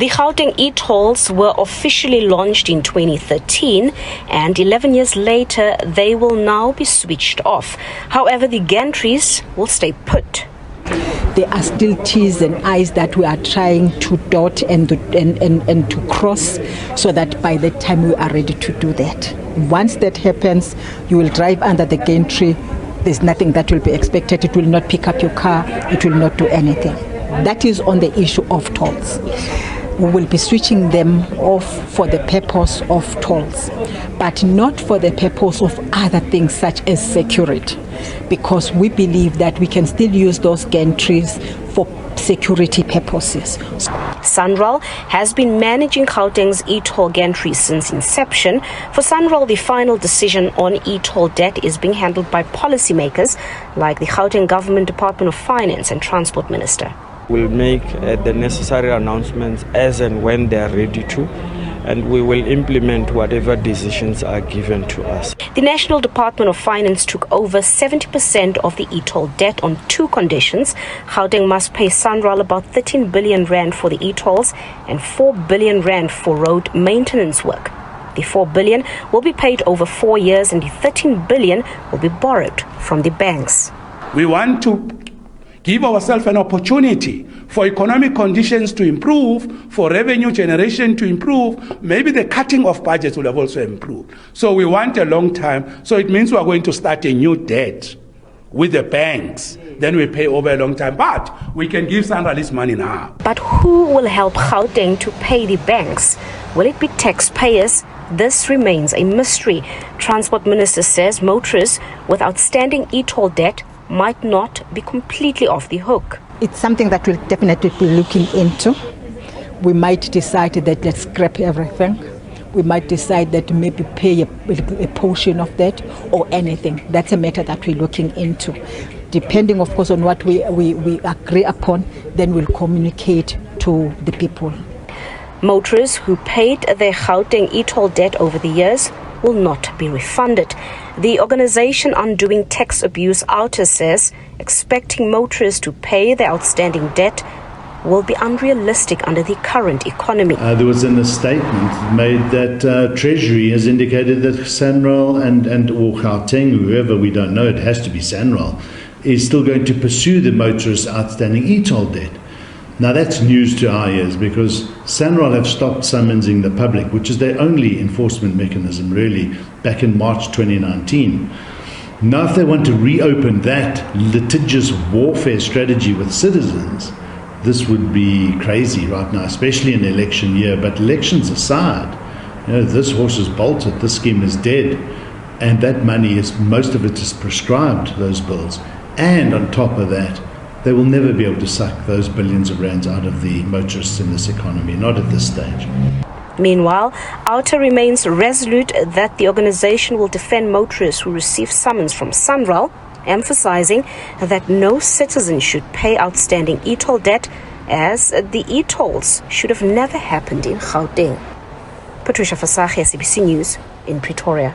The Gauteng Etolls were officially launched in 2013, and 11 years later, they will now be switched off. However, the gantries will stay put. There are still T's and I's that we are trying to dot and to cross, so that by the time we are ready to do that. Once that happens, you will drive under the gantry. There's nothing that will be expected. It will not pick up your car. It will not do anything. That is on the issue of tolls. We will be switching them off for the purpose of tolls, but not for the purpose of other things such as security, because we believe that we can still use those gantries for security purposes. Sanral has been managing Gauteng's e-toll gantry since inception. For Sanral, the final decision on e-toll debt is being handled by policymakers like the Gauteng Government Department of Finance and Transport Minister. We'll make the necessary announcements as and when they are ready to, and we will implement whatever decisions are given to us. The National Department of Finance took over 70% of the e-toll debt on two conditions. Gauteng must pay Sanral about 13 billion rand for the e-tolls and 4 billion rand for road maintenance work. The 4 billion will be paid over 4 years, and the 13 billion will be borrowed from the banks. We want to give ourselves an opportunity for economic conditions to improve, for revenue generation to improve. Maybe the cutting of budgets will have also improved. So we want a long time. So it means we are going to start a new debt with the banks. Then we pay over a long time. But we can give Sanral this money now. But who will help Gauteng to pay the banks? Will it be taxpayers? This remains a mystery. Transport Minister says motorists with outstanding e-toll debt might not be completely off the hook. It's something that we'll definitely be looking into. We might decide that let's scrap everything. We might decide that maybe pay a portion of that or anything. That's a matter that we're looking into. Depending, of course, on what we agree upon, then we'll communicate to the people. Motorists who paid their Gauteng e-toll debt over the years will not be refunded. The organization Undoing Tax Abuse, OUTA, says expecting motorists to pay their outstanding debt will be unrealistic under the current economy. There was in a statement made that Treasury has indicated that Sanral and or Gauteng, whoever, we don't know, it has to be Sanral, is still going to pursue the motorists' outstanding e-toll debt. Now that's news to our ears, because Sanral have stopped summonsing the public, which is their only enforcement mechanism really, back in March 2019. Now if they want to reopen that litigious warfare strategy with citizens, this would be crazy right now, especially in election year. But elections aside, this horse is bolted, this scheme is dead, and that money is, most of it is prescribed, those bills. And on top of that, they will never be able to suck those billions of rands out of the motorists in this economy, not at this stage. Meanwhile, OUTA remains resolute that the organization will defend motorists who receive summons from Sanral, emphasizing that no citizen should pay outstanding e-toll debt, as the e-tolls should have never happened in Gauteng. Patricia Fasage, SABC News in Pretoria.